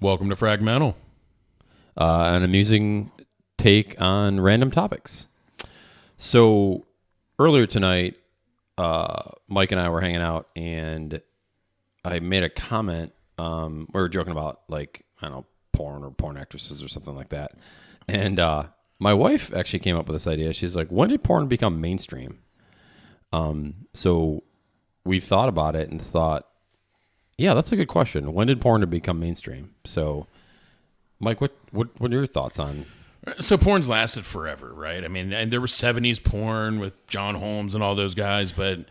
Welcome to Fragmental. An amusing take on random topics. So earlier tonight, Mike and I were hanging out, and I made a comment. We were joking about, like, I don't know, porn or porn actresses or something like that. And my wife actually came up with this idea. She's like, when did porn become mainstream? So we thought about it and thought, yeah, that's a good question. When did porn become mainstream? So, Mike, what are your thoughts on? So porn's lasted forever, right? I mean, and there was 70s porn with John Holmes and all those guys, but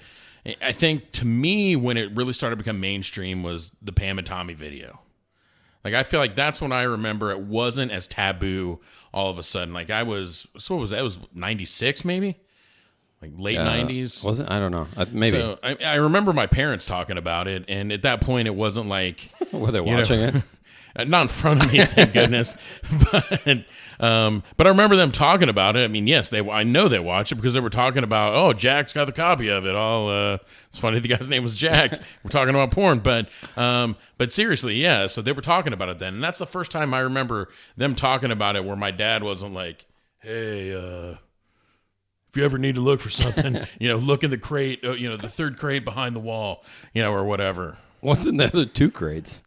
I think to me, when it really started to become mainstream was the Pam and Tommy video. Like, I feel like that's when I remember it wasn't as taboo all of a sudden. Like, what was that? It was 96 maybe? Like late 90s? Was it? I don't know. Maybe. So I remember my parents talking about it, and at that point it wasn't like... Were they watching it? Not in front of me, thank goodness. But I remember them talking about it. I mean, yes, I know they watched it because they were talking about, oh, Jack's got the copy of it. It's funny the guy's name was Jack. We're talking about porn, but seriously, yeah. So they were talking about it then, and that's the first time I remember them talking about it where my dad wasn't like, hey, if you ever need to look for something, look in the crate, the third crate behind the wall, or whatever. What's in the other two crates?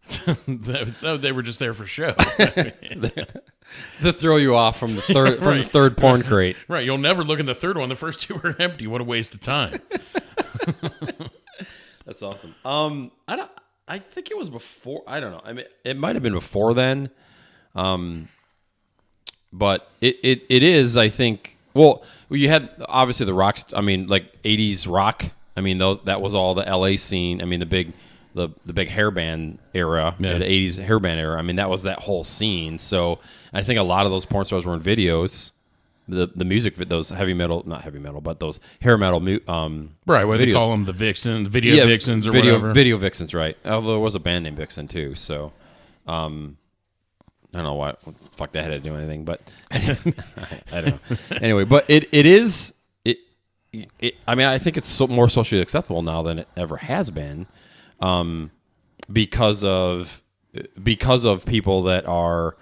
So they were just there for show. To throw you off from the third the third porn crate. Right. You'll never look in the third one. The first two are empty. What a waste of time. That's awesome. I think it was before. I don't know. I mean, it might have been before then. But it is, I think. Well, you had obviously the rock. I mean, like 80s rock. I mean, that was all the LA scene. I mean, the big hairband era, the 80s hairband era. I mean, that was that whole scene. So I think a lot of those porn stars were in videos. The music, those heavy metal, not heavy metal, but those hair metal, right? What do they call them? The vixens, vixens, or whatever. Video vixens, right? Although there was a band named Vixen too. So, I don't know what the fuck that had to do with anything, but I don't know. Anyway, but it is. I mean, I think it's more socially acceptable now than it ever has been. Because of people that are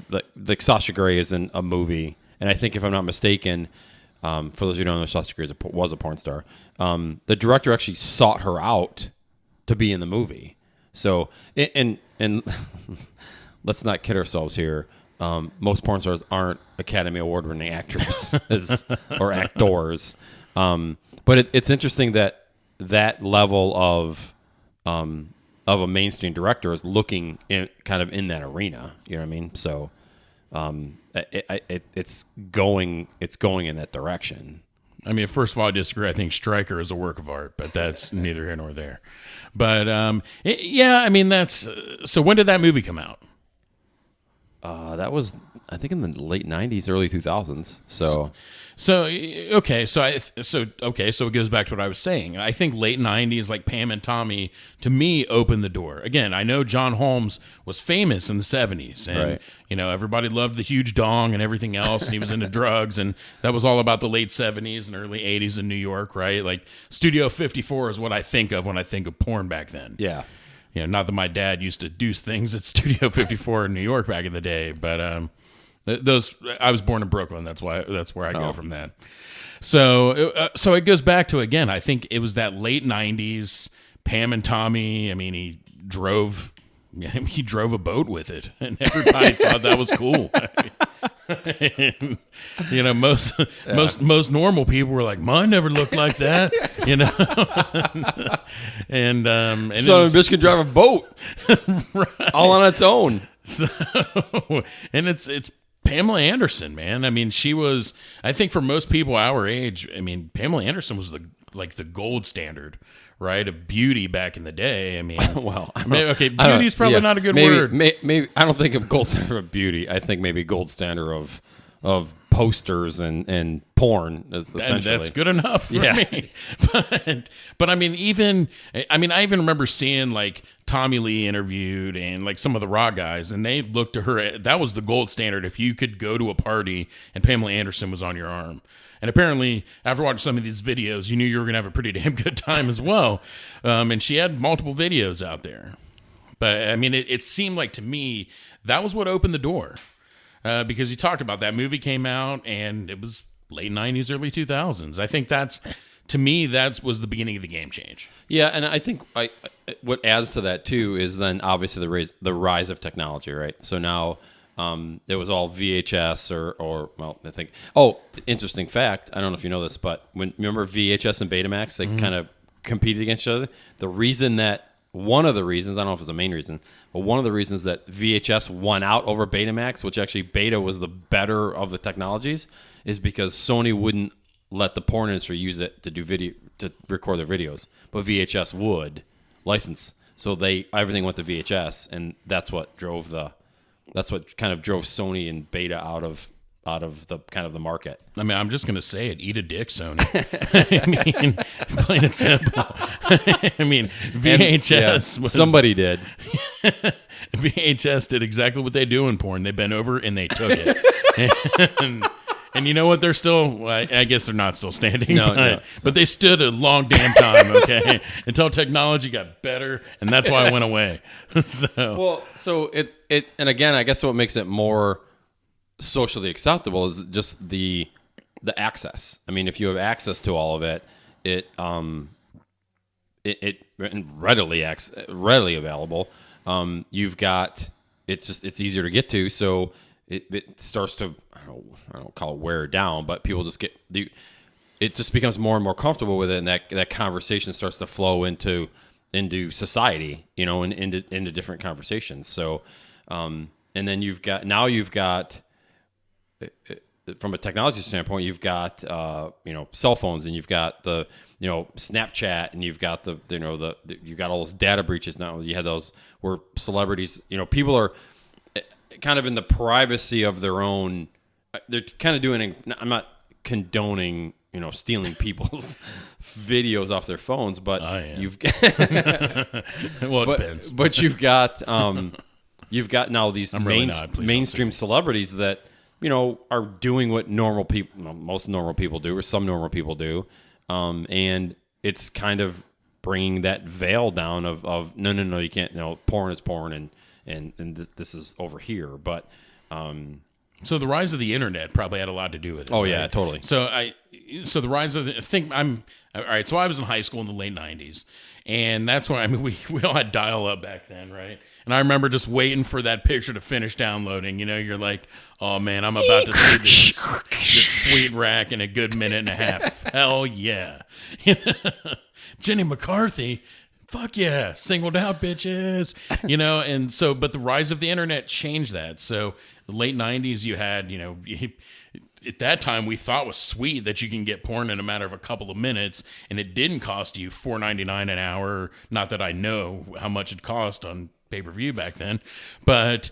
like Sasha Grey is in a movie, and I think if I'm not mistaken, for those who don't know, Sasha Grey was a porn star. The director actually sought her out to be in the movie. So and let's not kid ourselves here. Most porn stars aren't Academy Award winning actresses or actors, but it's interesting that level of a mainstream director is looking kind of in that arena. You know what I mean? So it's going in that direction. I mean, first of all, I disagree. I think Stryker is a work of art, but that's neither here nor there. But yeah, I mean, that's so. When did that movie come out? That was, I think, in the late 90s, early 2000s. So it goes back to what I was saying. I think late 90s, like Pam and Tommy, to me, opened the door. Again, I know John Holmes was famous in the 70s, and right. Everybody loved the huge dong and everything else, and he was into drugs, and that was all about the late 70s and early 80s in New York, right? Like Studio 54 is what I think of when I think of porn back then. Yeah. Not that my dad used to do things at Studio 54 in New York back in the day, but I was born in Brooklyn. That's where I go from that. So it goes back to, again, I think it was that late 90s, Pam and Tommy. I mean, he drove a boat with it, and everybody thought that was cool. And, most normal people were like, mine never looked like that, and so a bitch can drive a boat right. all on its own. So, and it's Pamela Anderson, man. I mean, she was, I think for most people our age, I mean, Pamela Anderson was the gold standard, right, of beauty back in the day. I mean, well, beauty is probably not a good word. Maybe I don't think of gold standard of beauty. I think maybe gold standard of posters and porn is essentially. And that's good enough for me. But I even I even remember seeing like Tommy Lee interviewed and like some of the Raw guys, and they looked to her. That was the gold standard. If you could go to a party and Pamela Anderson was on your arm. And apparently, after watching some of these videos, you knew you were going to have a pretty damn good time as well. And she had multiple videos out there. But I mean, it seemed like to me that was what opened the door, because you talked about that movie came out and it was late 90s, early 2000s. I think to me, that was the beginning of the game change. Yeah, and I think what adds to that too is then obviously the rise of technology, right? So now it was all VHS or I think. Oh, interesting fact. I don't know if you know this, but remember VHS and Betamax, they kind of competed against each other. One of the reasons, I don't know if it's the main reason, but one of the reasons that VHS won out over Betamax, which actually Beta was the better of the technologies, is because Sony wouldn't let the porn industry use it to do video, to record their videos, but VHS would license. So everything went to VHS, and that's what kind of drove Sony and Beta out of the kind of the market. I mean, I'm just gonna say it: eat a dick, Sony. I mean, plain and simple. I mean, VHS was somebody did. VHS did exactly what they do in porn. They bent over and they took it. And you know what? They're still, I guess they're not still standing, but they stood a long damn time, okay, until technology got better, and that's why it went away. So and again, I guess what makes it more socially acceptable is just the access. I mean, if you have access to all of it, it readily available. You've got it's easier to get to, so it starts to I don't call it wear down, but people just it just becomes more and more comfortable with it, and that conversation starts to flow into society, and into different conversations. So, and then you've got from a technology standpoint, you've got cell phones, and you've got the Snapchat, and you've got you've got all those data breaches now. You had those where celebrities, people are kind of in the privacy of their own. They're kind of doing. I'm not condoning, stealing people's videos off their phones, but you've got. Well, it depends. But you've got now these mainstream celebrities that are doing what normal people, most normal people do, or some normal people do, and it's kind of bringing that veil down of no, you can't. Porn is porn, and this is over here, but. So the rise of the internet probably had a lot to do with it. Oh, right? yeah, totally. So the rise of all right. So I was in high school in the late 90s, and that's when we all had dial up back then, right? And I remember just waiting for that picture to finish downloading. You're like, oh man, I'm about to see this sweet rack in a good minute and a half. Hell yeah, Jenny McCarthy. Fuck yeah, singled out bitches, and so, but the rise of the internet changed that. So the late 90s, you had, at that time we thought was sweet that you can get porn in a matter of a couple of minutes, and it didn't cost you $4.99 an hour. Not that I know how much it cost on pay-per-view back then, but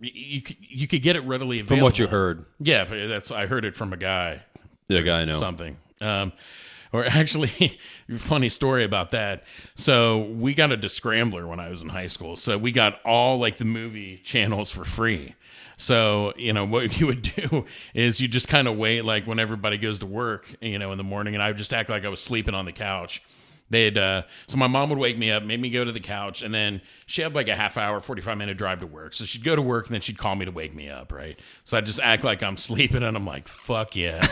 you could get it readily available. From what you heard. Yeah, I heard it from a guy. The guy I know. Something. Or actually, funny story about that. So we got a Descrambler when I was in high school. So we got all like the movie channels for free. So, what you would do is you just kind of wait like when everybody goes to work, in the morning, and I would just act like I was sleeping on the couch. So my mom would wake me up, make me go to the couch, and then she had like a half hour, 45-minute drive to work. So she'd go to work, and then she'd call me to wake me up, right? So I'd just act like I'm sleeping, and I'm like, fuck yeah.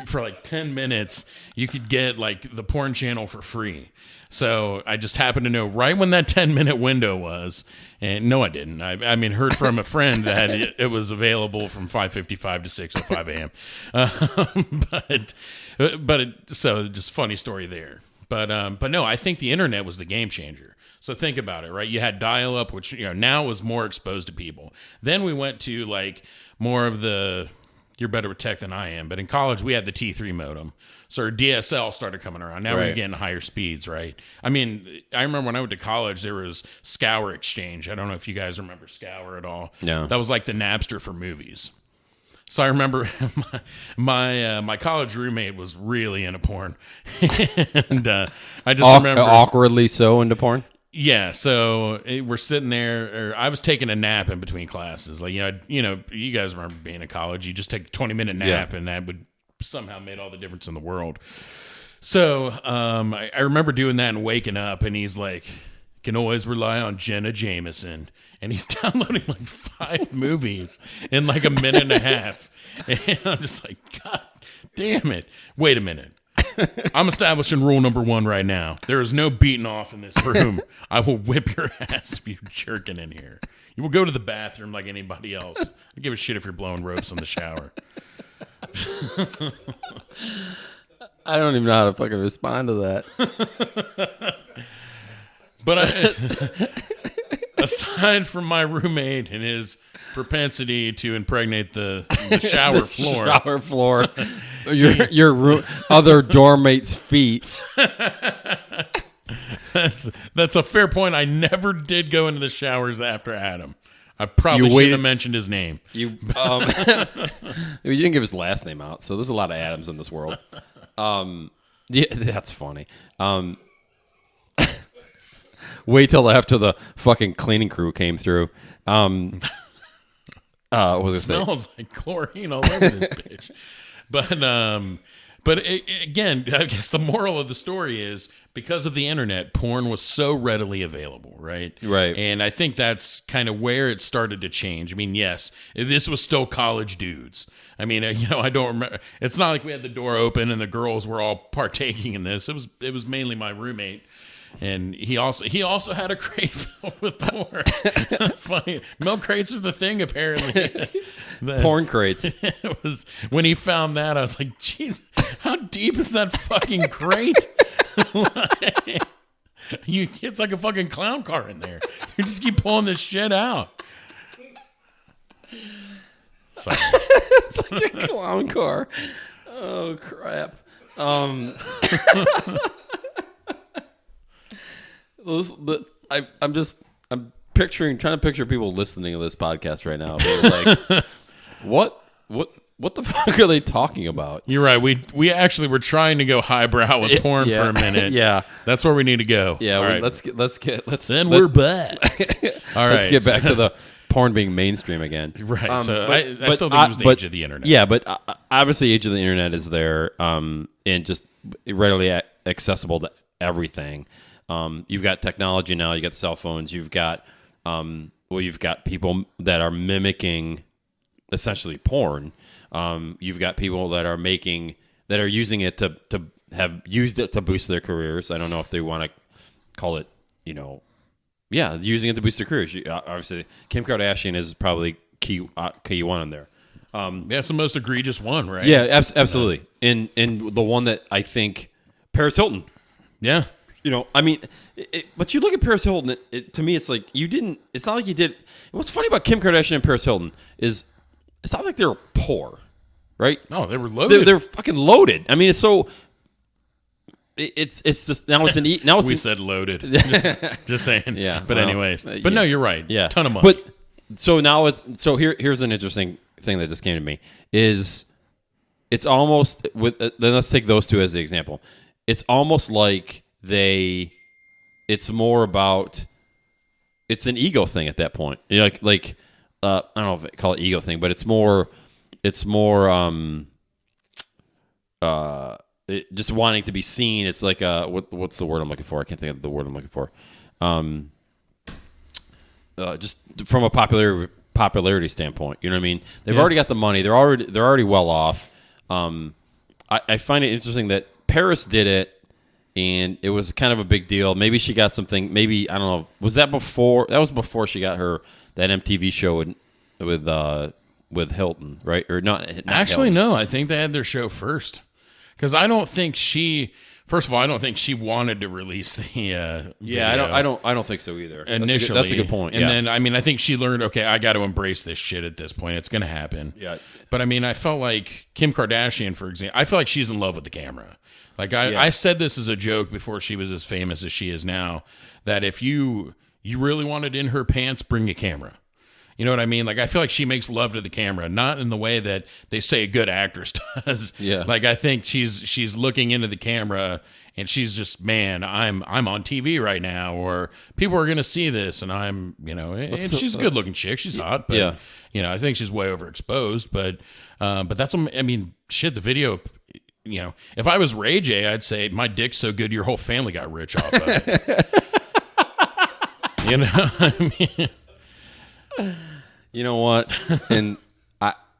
For like 10 minutes, you could get like the porn channel for free. So I just happened to know right when that 10-minute window was, and no, I didn't. I mean, heard from a friend that it was available from 5:55 to 6:05 a.m. So just funny story there. But no, I think the internet was the game changer. So think about it, right? You had dial-up, which now was more exposed to people. Then we went to like more of the. You're better with tech than I am, but in college we had the T3 modem. So our DSL started coming around. Now we're getting higher speeds, right? I mean, I remember when I went to college, there was Scour Exchange. I don't know if you guys remember Scour at all. No. That was like the Napster for movies. So I remember my college roommate was really into porn, and I just remember awkwardly so into porn. Yeah, so we're sitting there, or I was taking a nap in between classes. Like, you guys remember being in college, you just take a 20-minute nap, and that would somehow made all the difference in the world. So I remember doing that and waking up, and he's like, Can always rely on Jenna Jameson. And he's downloading like 5 movies in like a minute and a half. And I'm just like, God damn it. Wait a minute. I'm establishing rule number 1 right now. There is no beating off in this room. I will whip your ass if you're jerking in here. You will go to the bathroom like anybody else. I give a shit if you're blowing ropes in the shower. I don't even know how to fucking respond to that. But aside from my roommate and his propensity to impregnate the shower floor, Shower floor. Your room, other dorm mates' feet. that's a fair point. I never did go into the showers after Adam. I probably should have mentioned his name. You didn't give his last name out, so there's a lot of Adams in this world. Yeah, that's funny. Wait till after the fucking cleaning crew came through. What was it Smells like chlorine all over this bitch. But again, I guess the moral of the story is because of the internet, porn was so readily available, right? Right. And I think that's kind of where it started to change. I mean, yes, this was still college dudes. I mean, I don't remember. It's not like we had the door open and the girls were all partaking in this. It was mainly my roommate. And he also had a crate filled with porn. Funny, milk crates are the thing apparently. Porn crates. It was when he found that I was like, "Jeez, how deep is that fucking crate?" It's like a fucking clown car in there. You just keep pulling this shit out. Sorry. It's like a clown car. Oh crap. I'm trying to picture people listening to this podcast right now. They're like, what the fuck are they talking about? You're right. We actually were trying to go highbrow with porn for a minute. Yeah, that's where we need to go. Yeah, all right. We're back. All right, let's get back to the porn being mainstream again. Right. I still think it was the age of the internet. Yeah, but obviously, age of the internet is there, and just readily accessible to everything. You've got technology now. You got cell phones. You've got you've got people that are mimicking essentially porn. You've got people that are using it to have used it to boost their careers. I don't know if they want to call it, using it to boost their careers. Obviously, Kim Kardashian is probably key one on there. That's the most egregious one, right? Yeah, absolutely. And the one that I think Paris Hilton. Yeah. But you look at Paris Hilton, to me, it's like it's not like you did. What's funny about Kim Kardashian and Paris Hilton is it's not like they're poor, right? No, they were loaded. They're fucking loaded. I mean, it's so. It's just now we said loaded. just saying. Yeah. But anyways, no, you're right. Yeah. Ton of money. But so now here's an interesting thing that just came to me is it's almost then let's take those two as the example. It's almost like it's more about it's an ego thing at that point. I don't know if I call it ego thing, but it's more just wanting to be seen. It's like what's the word I'm looking for? I can't think of the word I'm looking for. Just from a popularity standpoint, you know what I mean? They've already got the money. They're already well off. I find it interesting that Paris did it. And it was kind of a big deal. Maybe she got something. Maybe I don't know. Was that before? That was before she got that MTV show with Hilton, right? Or not Actually, Hilton. no. I think they had their show first. Because I don't think she. First of all, I don't think she wanted to release the. Yeah, video I don't think so either. Initially, that's a good point. And then I think she learned. Okay, I got to embrace this shit at this point. It's going to happen. Yeah. But I felt like Kim Kardashian, for example. I feel like she's in love with the camera. Like I said this as a joke before she was as famous as she is now, that if you really wanted in her pants, bring a camera. You know what I mean? Like I feel like she makes love to the camera, not in the way that they say a good actress does. Yeah. Like I think she's looking into the camera and she's just, man, I'm on TV right now, or people are gonna see this, and I'm, and she's a good looking chick. She's hot, but I think she's way overexposed. But that's shit. The video. If I was Ray J, I'd say my dick's so good your whole family got rich off of it. You know, I mean, You know what? And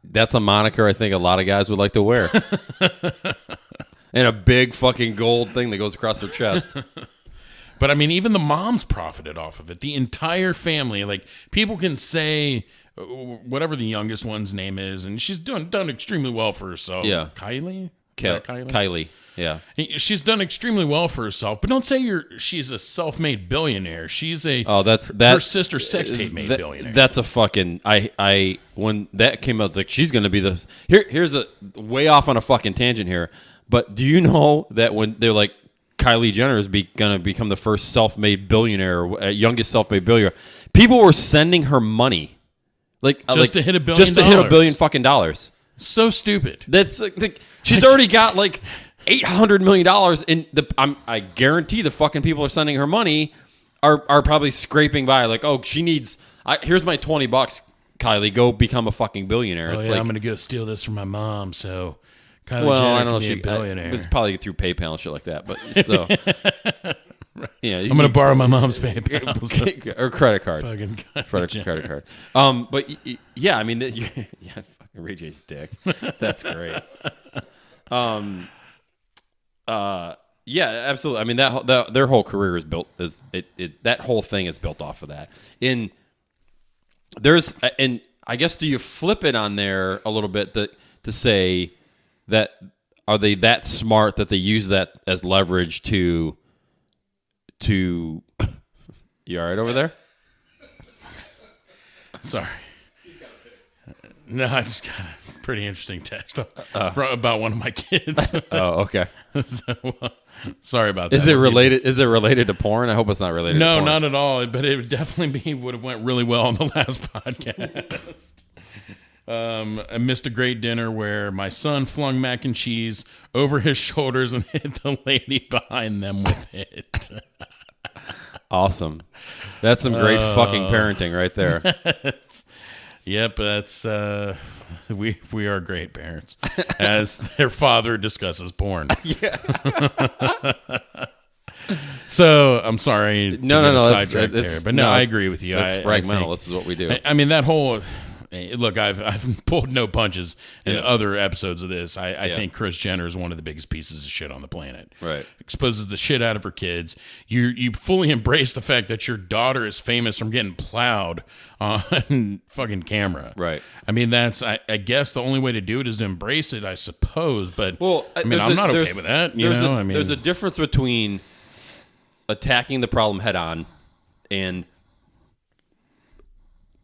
that's a moniker I think a lot of guys would like to wear. And a big fucking gold thing that goes across their chest. but I mean, even the moms profited off of it. The entire family, like people can say whatever the youngest one's name is, and she's done extremely well for herself. Yeah. Kylie? Kylie. Yeah. She's done extremely well for herself, but don't say she's a self-made billionaire. She's her sister sex tape made billionaire. That's a fucking I when that came out, like she's gonna be the here's a way off on a fucking tangent here. But do you know that when they're like Kylie Jenner is gonna become the first self-made billionaire, youngest self-made billionaire, people were sending her money, to hit $1 billion, just to hit $1 billion fucking dollars. So stupid. That's like she's already got like $800 million in I guarantee the fucking people are sending her money are probably scraping by like, oh, she needs. Here's my $20, Kylie. Go become a fucking billionaire. Oh, it's yeah, like, I'm gonna go steal this from my mom. So Kylie well, Jenner I don't know. can be a billionaire. It's probably through PayPal and shit like that. But so yeah, I'm gonna borrow my mom's PayPal or credit card. Fucking Credit card. But yeah, I mean, yeah, fucking Ray J's dick. That's great. Yeah, absolutely. I mean, their whole career is built that whole thing is built off of that. And I guess do you flip it on there a little bit to say that are they that smart that they use that as leverage to you all right over there? Sorry. No, I just got a pretty interesting text about one of my kids. Oh, okay. Sorry about that. Is it related? Is it related to porn? I hope it's not related. No, to porn. not at all. But it would definitely would have went really well on the last podcast. I missed a great dinner where my son flung mac and cheese over his shoulders and hit the lady behind them with it. Awesome. That's some great fucking parenting right there. Yep, that's we are great parents, as their father discusses porn. Yeah. So I'm sorry. No. Sidetracked there, but I agree with you. That's fragmental. This is what we do. I mean, that whole look. I've pulled no punches in other episodes of this. I think Kris Jenner is one of the biggest pieces of shit on the planet. Right. Exposes the shit out of her kids. You fully embrace the fact that your daughter is famous from getting plowed on fucking camera. Right. I mean, that's I guess the only way to do it is to embrace it, I suppose. But I mean, I'm not okay with that. There's a difference between attacking the problem head on and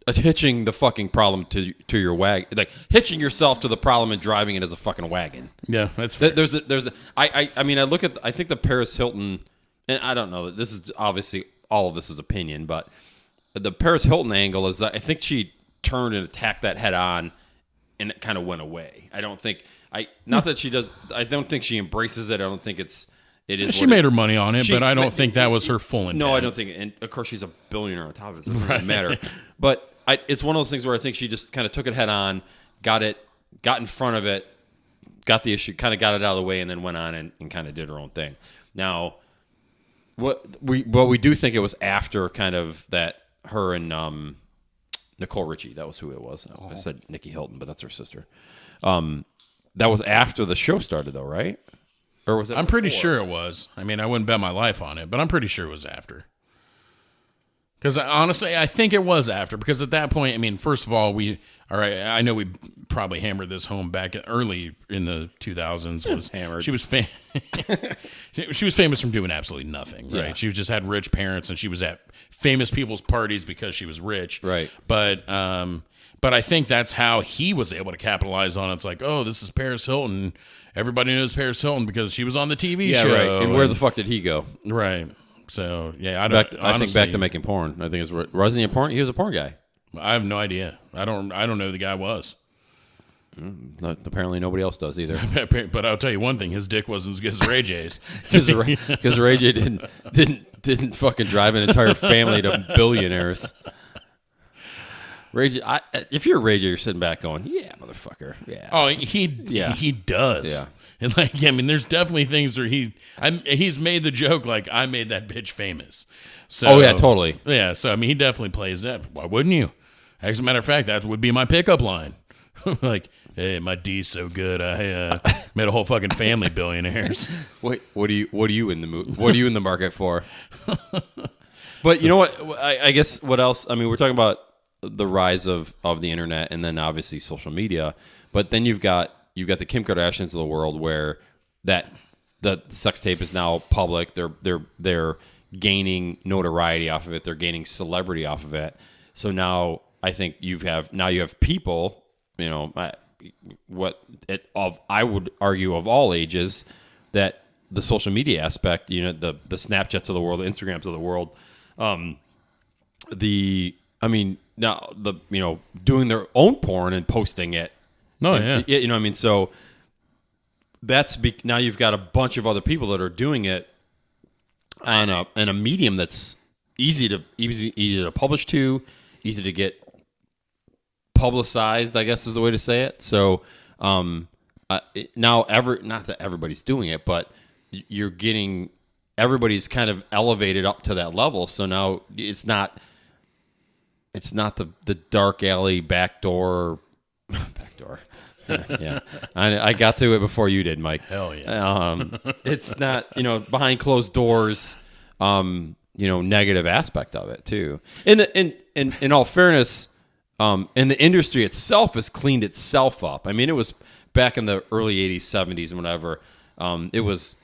hitching the fucking problem to your wagon, like hitching yourself to the problem and driving it as a fucking wagon. Yeah, that's fair. I mean, I think the Paris Hilton, and I don't know that this is obviously all of this is opinion, but the Paris Hilton angle is that I think she turned and attacked that head on, and it kind of went away. I don't think that she does. I don't think she embraces it. I don't think it is. She made her money on it, but I don't think that was her full intent. No, I don't think. And of course, she's a billionaire on top of it. So it doesn't matter. But it's one of those things where I think she just kind of took it head on, got in front of it, got the issue, kind of got it out of the way, and then went on and kind of did her own thing. Now, what we do think it was after kind of that her and Nicole Richie. That was who it was. Oh. I said Nikki Hilton, but that's her sister. That was after the show started, though, right? Or was it? I'm pretty sure it was. I mean, I wouldn't bet my life on it, but I'm pretty sure it was after. Because honestly, I think it was after. Because at that point, I mean, first of all, I know we probably hammered this home back early in the 2000s. Was hammered. She was she was famous from doing absolutely nothing, right? Yeah. She just had rich parents, and she was at famous people's parties because she was rich, right? But I think that's how he was able to capitalize on it. It's like, oh, this is Paris Hilton. Everybody knows Paris Hilton because she was on the TV show. Right. And where the fuck did he go? Right. So, yeah, I think back to making porn. I think wasn't he a porn? He was a porn guy. I have no idea. I don't know who the guy was. Apparently nobody else does either. But I'll tell you one thing: his dick wasn't as good as Ray J's. Because Ray J didn't fucking drive an entire family to billionaires. Ray J, if you're Ray J, you're sitting back going, "Yeah, motherfucker, yeah." Oh, he does. Yeah. And like, I mean, there's definitely things where he's made the joke like, I made that bitch famous. So, Oh, yeah, totally. Yeah, so I mean, he definitely plays that. Why wouldn't you? As a matter of fact, that would be my pickup line. Like, hey, my D's so good, I made a whole fucking family billionaires. Wait, what are you in the market for? But you know what? I guess what else? I mean, we're talking about the rise of the internet, and then obviously social media. But then you've got the Kim Kardashians of the world, where the sex tape is now public. They're gaining notoriety off of it. They're gaining celebrity off of it. So now I think you have people, you know, I would argue of all ages, that the social media aspect, you know, the Snapchats of the world, the Instagrams of the world, doing their own porn and posting it. Oh, yeah. You know what I mean? So now you've got a bunch of other people that are doing it on a medium that's easy to publish to, easy to get publicized, I guess is the way to say it. So now not that everybody's doing it, but you're getting everybody's kind of elevated up to that level. So now it's not the dark alley backdoor. Yeah, I got to it before you did, Mike. Hell yeah. It's not, you know, behind closed doors, negative aspect of it too. In all fairness, and the industry itself has cleaned itself up. I mean, it was back in the early 80s, 70s, and whatever. It was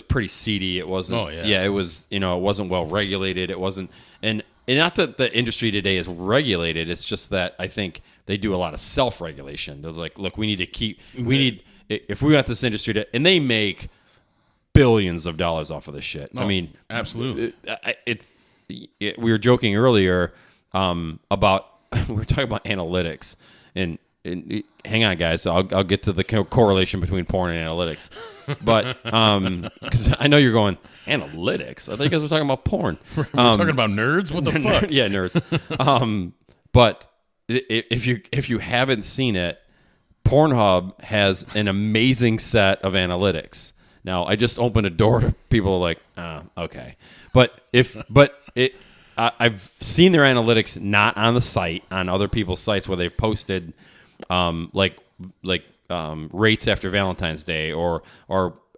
pretty seedy. It wasn't. Oh, yeah. Yeah, it was. You know, it wasn't well regulated. It wasn't, and not that the industry today is regulated. It's just that I think they do a lot of self-regulation. They're like, look, if we want this industry to, and they make billions of dollars off of this shit. Oh, I mean, absolutely. We were joking earlier about we were talking about analytics, and hang on, guys. I'll get to the correlation between porn and analytics, but because I know you're going analytics. I think you guys were talking about porn. We're talking about nerds. What the fuck? Yeah, nerds. But if you haven't seen it, Pornhub has an amazing set of analytics. Now, I just opened a door to people like, okay, I've seen their analytics not on the site, on other people's sites where they've posted rates after Valentine's Day or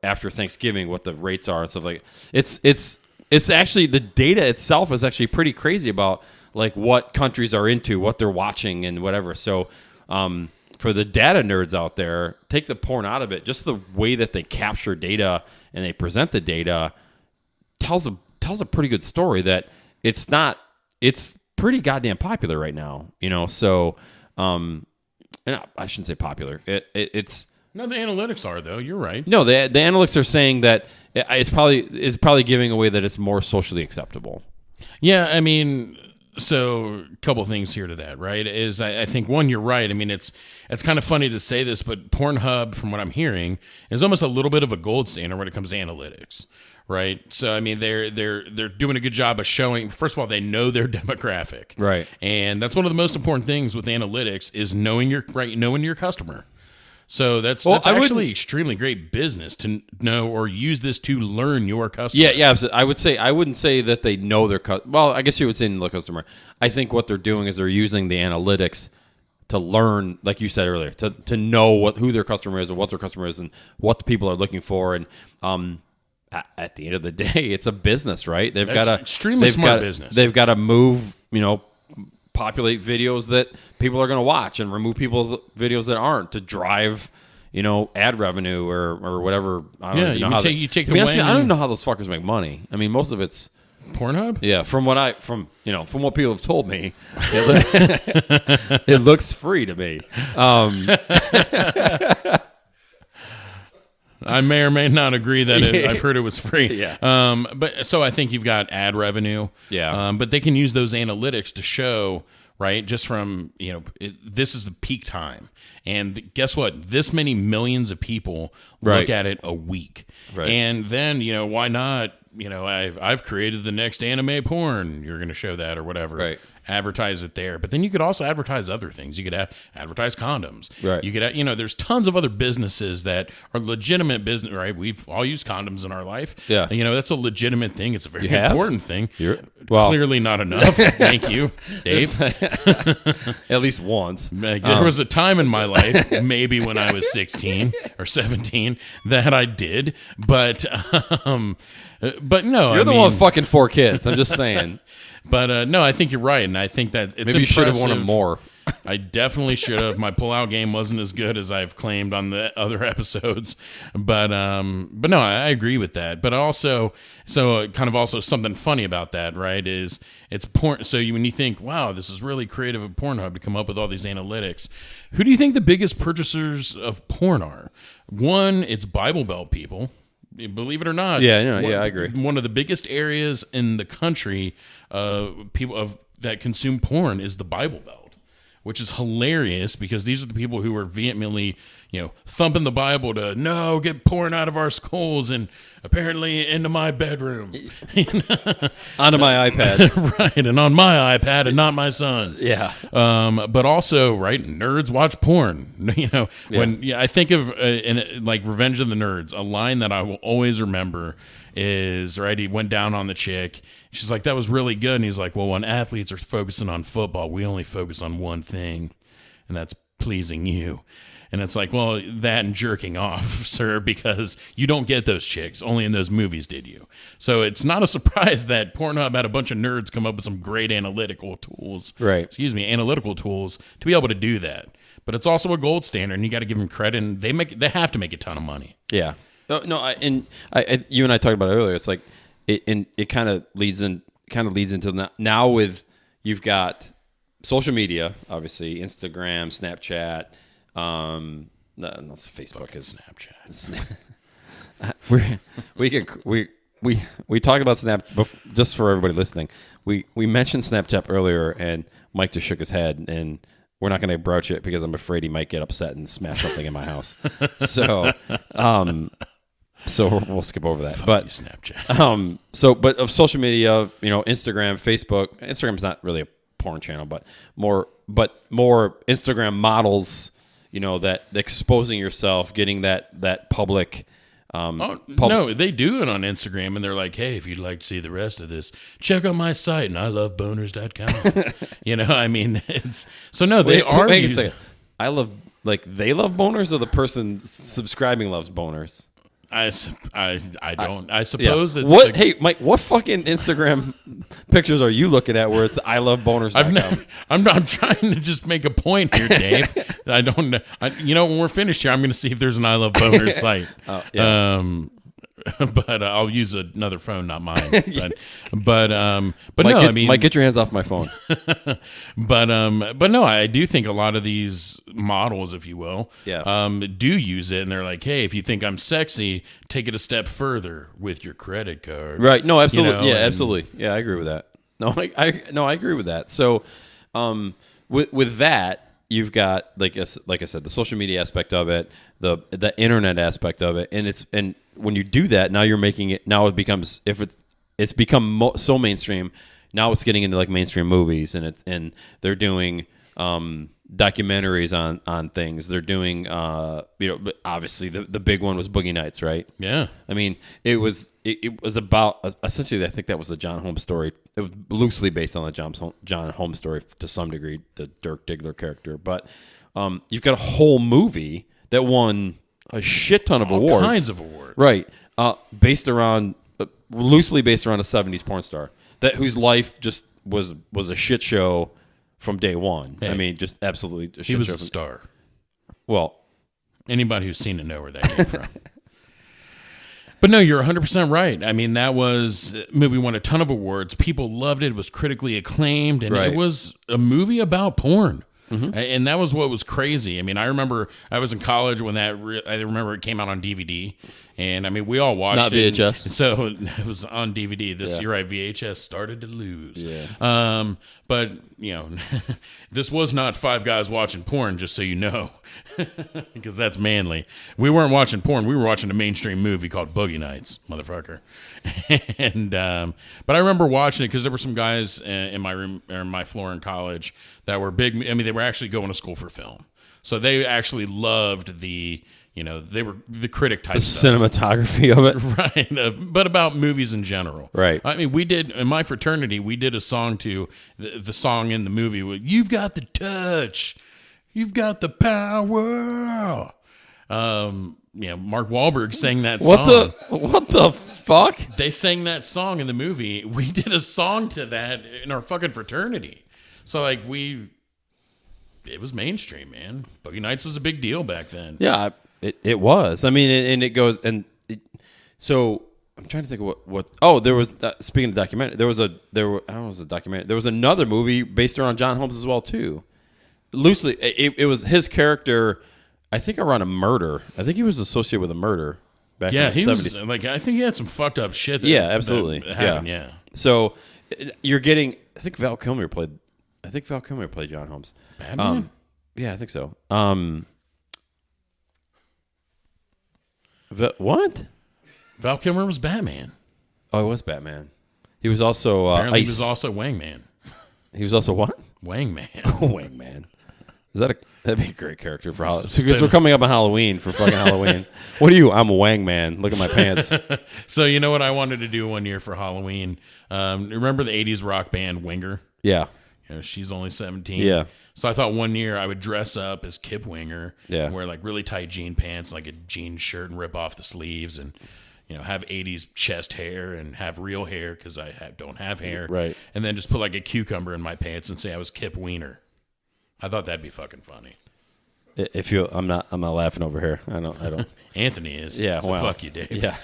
after Thanksgiving, what the rates are and stuff like that. It's actually, the data itself is actually pretty crazy about like what countries are into, what they're watching and whatever. So for the data nerds out there, take the porn out of it. Just the way that they capture data and they present the data tells a pretty good story that it's pretty goddamn popular right now, you know. So and I shouldn't say popular. It's no, the analytics are though. You're right. No, the analytics are saying that it's probably giving away that it's more socially acceptable. Yeah, I mean, so a couple things here to that, right? Is I think one, you're right. I mean, it's kind of funny to say this, but Pornhub, from what I'm hearing, is almost a little bit of a gold standard when it comes to analytics, right? So I mean, they're doing a good job of showing. First of all, they know their demographic, right? And that's one of the most important things with analytics is knowing your customer. So that's actually extremely great business to know or use this to learn your customer. Yeah, absolutely. I wouldn't say that they know their customer. Well, I guess you would say know the customer. I think what they're doing is they're using the analytics to learn, like you said earlier, to know who their customer is and what their customer is and what the people are looking for. And at the end of the day, it's a business, right? They've got to extremely smart business. They've got to move, populate videos that people are going to watch and remove people's videos that aren't to drive, ad revenue or whatever. I don't know how you take the wing. wing. I don't know how those fuckers make money. I mean, most of it's Pornhub. Yeah, from what people have told me, it looks free to me. I may or may not agree that I've heard it was free. Yeah. But so I think you've got ad revenue. Yeah. But they can use those analytics to show, right, just from, this is the peak time. And guess what? This many millions of people look at it a week. Right. And then, why not I've created the next anime porn. You're going to show that or whatever. Right. Advertise it there. But then you could also advertise other things. You could advertise condoms. Right. You could, there's tons of other businesses that are legitimate business, right? We've all used condoms in our life. Yeah. That's a legitimate thing. It's a very have? important thing. Well, clearly not enough. Thank you, Dave. At least once. There was a time in my life, maybe when I was 16 or 17, that I did. But no. You're the one with fucking 4 kids. I'm just saying. But no, I think you're right, and I think that it's maybe you should have impressive. wanted more. I definitely should have. My pullout game wasn't as good as I've claimed on the other episodes, but no, I agree with that. But also, kind of also something funny about that, right? Is it's porn. So when you think, wow, this is really creative at Pornhub to come up with all these analytics. Who do you think the biggest purchasers of porn are? One, it's Bible Belt people. Believe it or not, I agree. One of the biggest areas in the country, people that consume porn is the Bible Belt, which is hilarious because these are the people who are vehemently, thumping the Bible to no, get porn out of our skulls and apparently into my bedroom, onto my iPad, right, and on my iPad and not my son's. Yeah. But also, right, nerds watch porn. When I think of like Revenge of the Nerds, a line that I will always remember is, right, he went down on the chick. She's like, that was really good. And he's like, well, when athletes are focusing on football, we only focus on one thing, and that's pleasing you. And it's like, well, that and jerking off, sir, because you don't get those chicks. Only in those movies did you. So it's not a surprise that Pornhub had a bunch of nerds come up with some great analytical tools. Right. Analytical tools to be able to do that. But it's also a gold standard, and you got to give them credit. And they have to make a ton of money. Yeah. You and I talked about it earlier. It's like it kind of leads into now with you've got social media, obviously Instagram, Snapchat. No, Facebook is Snapchat. We talk about Snap just for everybody listening. We mentioned Snapchat earlier, and Mike just shook his head, and we're not going to broach it because I'm afraid he might get upset and smash something in my house. So we'll skip over that. Fuck you, Snapchat. But of social media, Instagram, Facebook. Instagram's not really a porn channel, but more Instagram models. That exposing yourself, getting that public. No, they do it on Instagram, and they're like, hey, if you'd like to see the rest of this, check out my site, and iloveboners.com. It's so no, they are. Wait a second. They love boners, or the person subscribing loves boners? I don't. I suppose it's what. Hey, Mike, what fucking Instagram pictures are you looking at where it's I love boners? I'm trying to just make a point here, Dave. I don't know. When we're finished here, I'm going to see if there's an I love boners site. But I'll use another phone, not mine. But Mike, get your hands off my phone. but no, I do think a lot of these models, if you will, do use it, and they're like, hey, if you think I'm sexy, take it a step further with your credit card. Right? No, absolutely. Absolutely. Yeah, I agree with that. No, I agree with that. So, with that. You've got like I said, the social media aspect of it, the internet aspect of it, and when you do that, now you're making it. Now it becomes it's become so mainstream. Now it's getting into like mainstream movies, and they're doing documentaries on things. They're doing obviously the big one was Boogie Nights, right? Yeah. I mean, it was about essentially. I think that was the John Holmes story. It was loosely based on the John Holmes story to some degree, the Dirk Diggler character. But you've got a whole movie that won a shit ton of awards, all kinds of awards, right? Loosely based around a '70s porn star whose life just was a shit show from day one. Hey, I mean, just absolutely a shit show. He was a star. Well, anybody who's seen it know where that came from. But no, you're 100% right. I mean, that movie won a ton of awards. People loved it. It was critically acclaimed, and It was a movie about porn. Mm-hmm. And that was what was crazy. I mean, I remember I was in college when I remember it came out on DVD, And I mean, we all watched Not it. VHS. And so it was on DVD. Yeah. You're right. VHS started to lose. Yeah. But this was not five guys watching porn, just so you know, because that's manly. We weren't watching porn. We were watching a mainstream movie called Boogie Nights, motherfucker. And but I remember watching it because there were some guys in my room or in my floor in college that were big. I mean, they were actually going to school for film, so they actually loved the. They were the critic type stuff. Cinematography of it. Right. But about movies in general. Right. I mean, we did, in my fraternity, we did a song to the song in the movie. You've got the touch. You've got the power. Mark Wahlberg sang that song. What the fuck? They sang that song in the movie. We did a song to that in our fucking fraternity. So, it was mainstream, man. Boogie Nights was a big deal back then. Yeah, it was. I mean, and it goes, so I'm trying to think of what. Oh, there was speaking of documentary. There was a documentary. There was another movie based around John Holmes as well too. Loosely, it was his character. I think around a murder. I think he was associated with a murder back in the 70s. Was I think he had some fucked up shit. Absolutely. That happened, yeah. So you're getting. I think Val Kilmer played John Holmes. Batman. Yeah, I think so. What? Val Kilmer was Batman. Oh, he was Batman. He was also Apparently Ice. He was also Wangman. He was also what? Wangman. Wangman. That'd be a great character for Halloween. Because we're coming up on Halloween for fucking Halloween. What are you? I'm a Wangman. Look at my pants. So you know what I wanted to do one year for Halloween? Remember the 80s rock band Winger? Yeah. She's only 17. Yeah. So I thought one year I would dress up as Kip Winger, yeah, and wear really tight jean pants, like a jean shirt, and rip off the sleeves, and have 80s chest hair and have real hair because I don't have hair, right? And then just put a cucumber in my pants and say I was Kip Wiener. I thought that'd be fucking funny. I'm not laughing over here. I don't. Anthony is. Yeah. So fuck you, Dave. Yeah.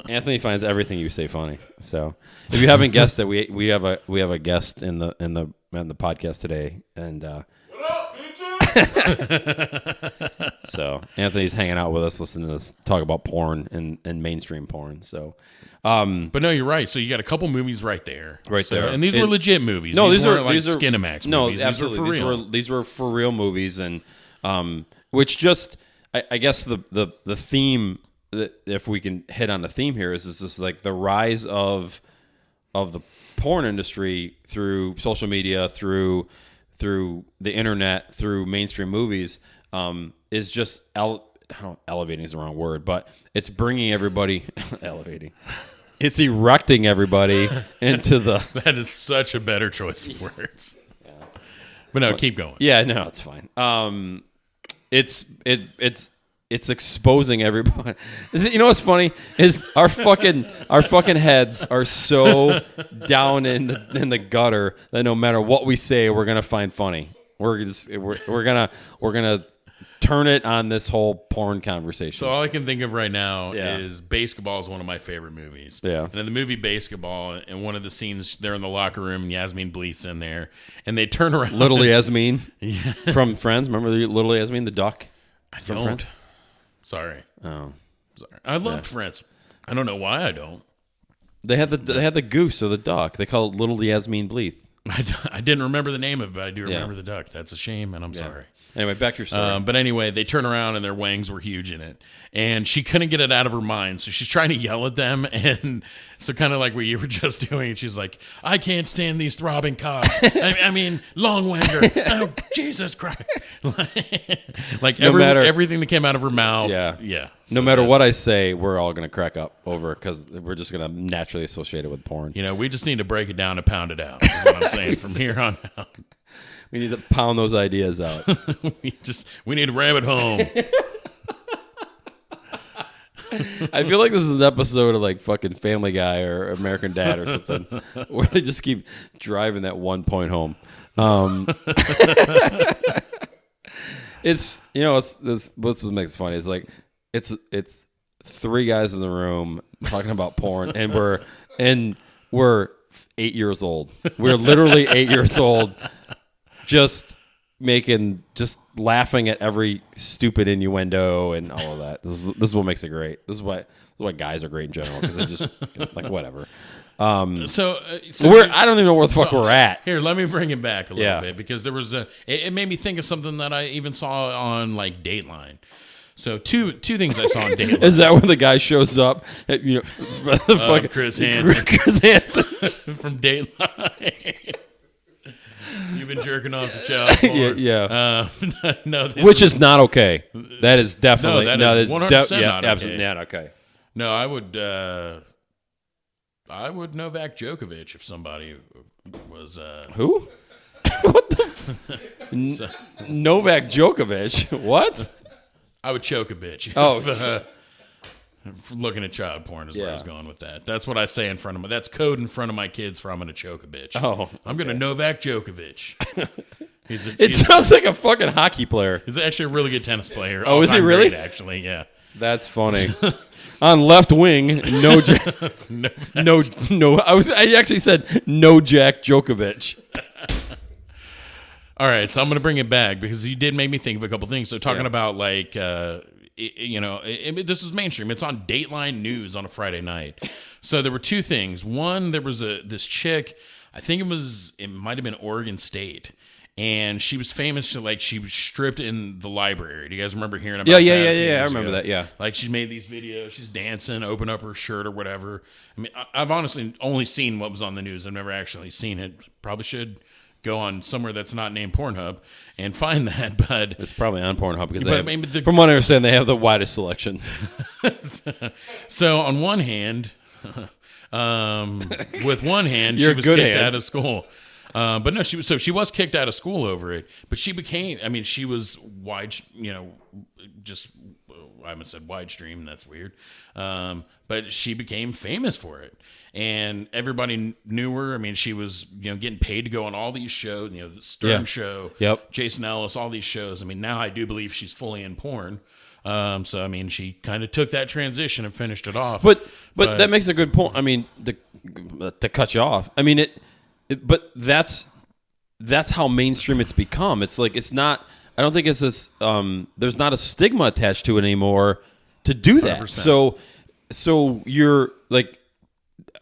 Anthony finds everything you say funny. So if you haven't guessed that we have a guest in the podcast today, and what up, bitches? So Anthony's hanging out with us, listening to us talk about porn and mainstream porn. So. But no, you're right. So you got a couple movies right there, there, and these were legit movies. No, these are Skinamax movies. No, absolutely, these were for real. These were for real movies, and which just I guess the theme that if we can hit on the theme here is just the rise of the porn industry through social media, through the internet, through mainstream movies, is just elevating is the wrong word, but it's bringing everybody elevating. It's erecting everybody into the. That is such a better choice of words. Yeah. But no, keep going. Yeah, no, it's fine. It's exposing everybody. You know what's funny is our fucking heads are so down in the gutter that no matter what we say, we're gonna find funny. We're gonna turn it on this whole porn conversation. So all I can think of right now is Basketball is one of my favorite movies. Yeah. And in the movie Basketball, in one of the scenes, they're in the locker room, and Yasmin Bleeth's in there, and they turn around. Little Yasmin from Friends. Remember the Little Yasmin, the duck? I don't. Friends? Sorry. Oh. Sorry. I love Friends. I don't know why I don't. They had the goose or the duck. They call it Little Yasmin Bleeth. I didn't remember the name of it, but I do remember the duck. That's a shame, and I'm sorry. Anyway, back to your story. But anyway, they turn around and their wangs were huge in it. And she couldn't get it out of her mind. So she's trying to yell at them. And so kind of like what you were just doing. She's like, I can't stand these throbbing cocks. I mean, long wanger. Oh, Jesus Christ. Everything that came out of her mouth. Yeah. Yeah. No matter what I say, we're all going to crack up over because we're just going to naturally associate it with porn. We just need to break it down and pound it out. Is what I'm saying from here on out. We need to pound those ideas out. we need to ram it home. I feel like this is an episode of fucking Family Guy or American Dad or something, where they just keep driving that one point home. It's what's what makes it funny is it's three guys in the room talking about porn, and we're 8 years old. We're literally 8 years old. Just just laughing at every stupid innuendo and all of that. This is what makes it great. This is why guys are great in general, because they're just like whatever. So I don't even know where the fuck we're at. Here, let me bring it back a little Yeah. bit, because there was it made me think of something that I even saw on like Dateline. So two things I saw on Dateline. Is that when the guy shows up? At, the fucking Chris Hansen. Chris Hansen. From Dateline. You've been jerking off the child porn. Yeah. No, Which is not okay. That is definitely that is 100% not okay. absolutely not okay. No, I would Novak Djokovic if somebody was Who? What the? Novak Djokovic. What? I would choke a bitch. Oh. Looking at child porn is where I was Yeah. going with that. That's what I say in front of my. That's code in front of my kids for I'm going to choke a bitch. Oh, I'm going to Novak Djokovic. It sounds like a fucking hocky player. He's actually a really good tennis player. Oh, is he All-time really? great, actually, yeah. That's funny. On left wing, no. I actually said no Jack Djokovic. All right, so I'm going to bring it back because you did make me think of a couple things. So talking about like, this is mainstream. It's on Dateline News on a Friday night. So there were two things. One, there was this chick. I think it might have been Oregon State, and she was famous to like she was stripped in the library. Do you guys remember hearing about? Yeah. that a few I years remember ago? that. Yeah. Like she's made these videos. She's dancing, open up her shirt or whatever. I mean, I've honestly only seen what was on the news. I've never actually seen it. Probably should go on somewhere that's not named Pornhub and find that, but It's probably on Pornhub because from what I understand, they have the widest selection. So on one hand, with one hand, You're she was a good kicked hand. out of school. But no, she was kicked out of school over it. But she became, I mean, she was just I almost said wide stream. That's weird. But she became famous for it. And everybody knew her. I mean, she was, getting paid to go on all these shows, the Stern Show, Yep. Jason Ellis, all these shows. I mean, now I do believe she's fully in porn. So, I mean, she kind of took that transition and finished it off. But that makes a good point. I mean, to cut you off. I mean, but that's how mainstream it's become. It's like it's not. I don't think it's this. There's not a stigma attached to it anymore to do that. 100%. So you're like.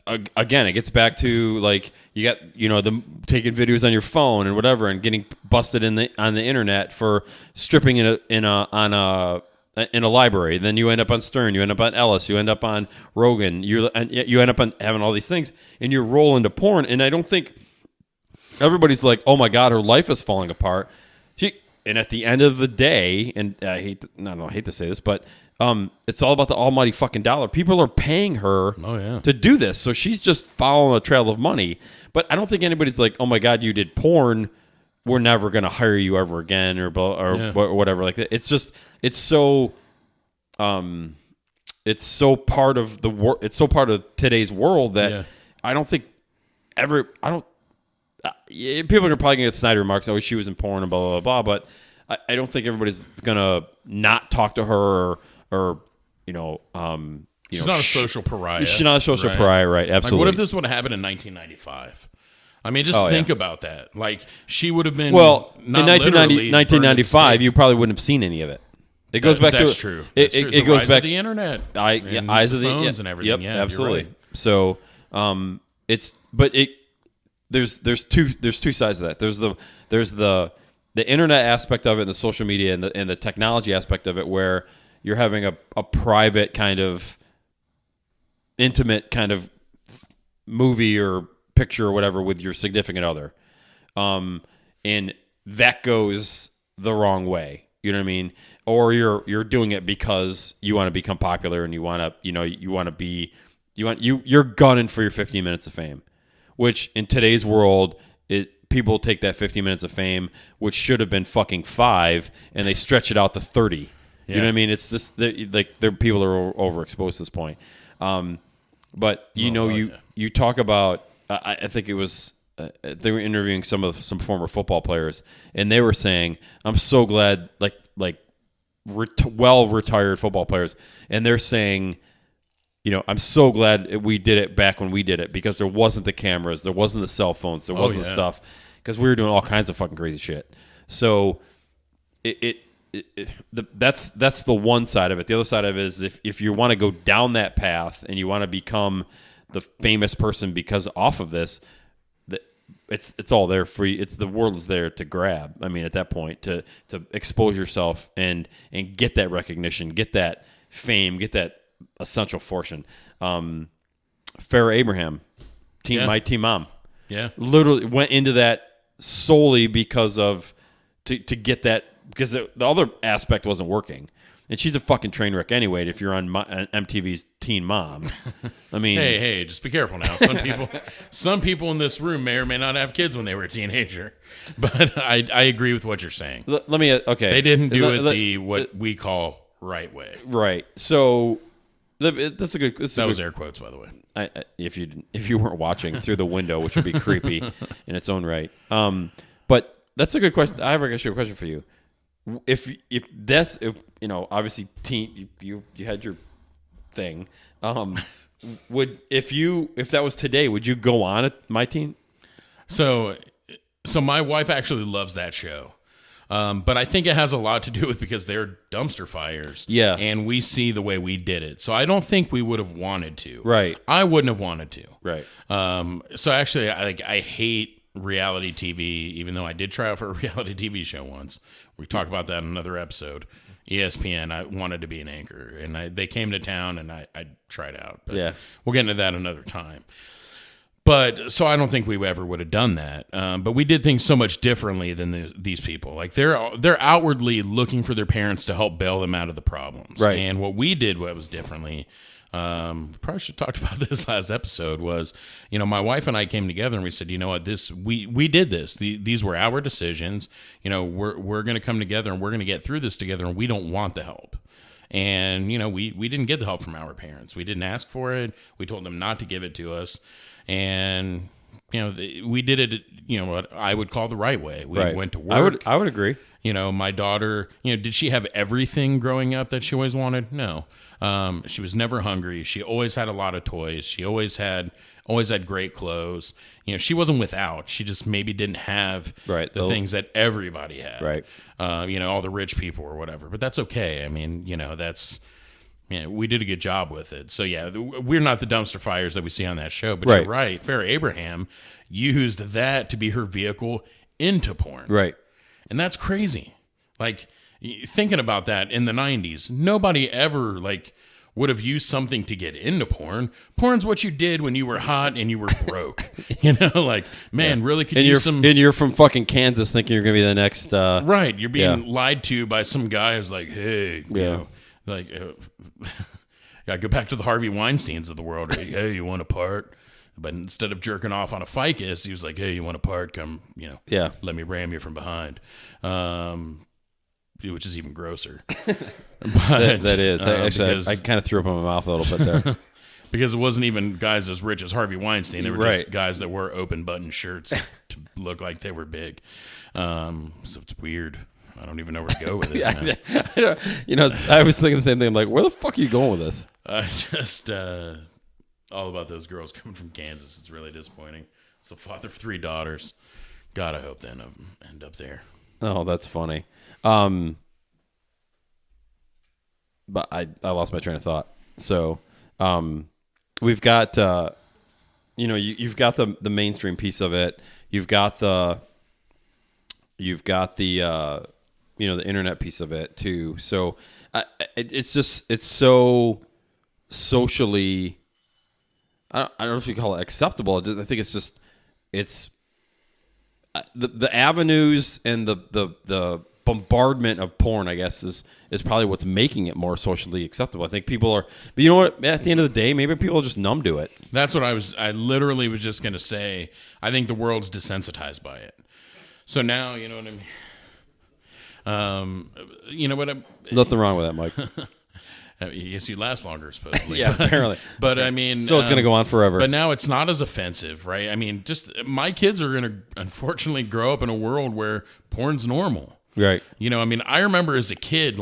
Again, it gets back to like you got them taking videos on your phone and whatever, and getting busted on the internet for stripping in a library. Then you end up on Stern, you end up on Ellis, you end up on Rogan, you end up on having all these things, and you roll into porn. And I don't think everybody's like, oh my god, her life is falling apart. And at the end of the day, and I hate to say this, but it's all about the almighty fucking dollar. People are paying her to do this, so she's just following a trail of money. But I don't think anybody's like, oh my god, you did porn, we're never going to hire you ever again, or whatever like that. It's just it's so part of the it's so part of today's world that I don't think people are probably gonna get snide remarks. Oh, she was in porn and blah blah blah. But I don't think everybody's gonna not talk to her or she's not a social pariah. She's not a social pariah, right? Absolutely. Like, what if this would have happened in 1995? I mean, just think about that. Like, she would have been in 1995. You probably wouldn't have seen any of it. It goes back to that's true. It goes back to the internet. Eyes of the phones and everything. Yep, Yeah, absolutely. Right. So there's two sides of that. There's the internet aspect of it, and the social media, and the technology aspect of it, where you're having a private kind of intimate kind of movie or picture or whatever with your significant other, and that goes the wrong way. You know what I mean? Or you're doing it because you want to become popular and you're gunning for your 15 minutes of fame, which in today's world, people take that 15 minutes of fame, which should have been fucking 5, and they stretch it out to 30. You know what I mean? It's just people are overexposed at this point. But you talk about. I think it was they were interviewing some former football players, and they were saying, "I'm so glad," well retired football players, and they're saying, I'm so glad we did it back when we did it, because there wasn't the cameras, there wasn't the cell phones, there wasn't the stuff, because we were doing all kinds of fucking crazy shit. So that's the one side of it. The other side of it is if you want to go down that path and you want to become the famous person because off of this, it's all there free. It's the world is there to grab. I mean, at that point, to expose yourself and get that recognition, get that fame, get that essential fortune. Farrah Abraham, my team mom, literally went into that solely because of to get that, because the other aspect wasn't working. And she's a fucking train wreck anyway. If you're on MTV's Teen Mom, I mean, hey, just be careful now. Some people in this room may or may not have kids when they were a teenager. But I agree with what you're saying. Let me okay. They didn't do it what we call right way. Right. So that's a good. That was air quotes, by the way. If you weren't watching through the window, which would be creepy in its own right. But that's a good question. I have actually a question for you. If obviously teen you had your thing, if that was today, would you go on at My Teen? So my wife actually loves that show, but I think it has a lot to do with because they're dumpster fires, and we see the way we did it. So I don't think we would have wanted to. Right, I wouldn't have wanted to. Right. So actually, I hate reality TV, even though I did try out for a reality TV show once. We talk about that in another episode. ESPN, I wanted to be an anchor, and they came to town, and I tried out. But we'll get into that another time. But so I don't think we ever would have done that. But we did things so much differently than these people. Like they're outwardly looking for their parents to help bail them out of the problems. Right. And what we did was differently. Probably should have talked about this last episode. Was my wife and I came together and we said, you know what, we did this. These were our decisions. We're going to come together and we're going to get through this together, and we don't want the help. And we didn't get the help from our parents. We didn't ask for it. We told them not to give it to us, and we did it. What I would call the right way. We went to work. I would agree. My daughter, did she have everything growing up that she always wanted? No. She was never hungry. She always had a lot of toys. She always had great clothes. She wasn't without. She just maybe didn't have the things that everybody had. Right. All the rich people or whatever. But that's okay. I mean, we did a good job with it. So yeah, we're not the dumpster fires that we see on that show. But you're right. Farrah Abraham used that to be her vehicle into porn. Right. And that's crazy. Like, thinking about that in the 90s, nobody ever would have used something to get into porn. Porn's what you did when you were hot and you were broke. Really could use some. And you're from fucking Kansas, thinking you're gonna be the next. Right, you're being lied to by some guy who's like, hey, I go back to the Harvey Weinsteins of the world. Hey, you want a part? But instead of jerking off on a ficus, he was like, hey, you want a part? Come, let me ram you from behind. Which is even grosser. But, that is. Actually, I kind of threw up in my mouth a little bit there. Because it wasn't even guys as rich as Harvey Weinstein. They were just guys that wore open button shirts to look like they were big. So it's weird. I don't even know where to go with this now. I was thinking the same thing. I'm like, where the fuck are you going with this? Just all about those girls coming from Kansas. It's really disappointing. It's the father of 3 daughters. God, I hope they end up there. Oh, that's funny. But I lost my train of thought. So, we've got, you've got the mainstream piece of it. You've got the the internet piece of it too. So, it's so socially, I don't know if you call it acceptable. I think it's the avenues and the bombardment of porn, I guess, is probably what's making it more socially acceptable. I think people are, but you know what? At the end of the day, maybe people are just numb to it. That's what I literally was just going to say. I think the world's desensitized by it. So now, you know what I mean? You know what? Nothing wrong with that, Mike. I guess you last longer, supposedly. Yeah, apparently. But I mean, so it's going to go on forever. But now it's not as offensive, right? I mean, just my kids are going to unfortunately grow up in a world where porn's normal. Right. I remember as a kid,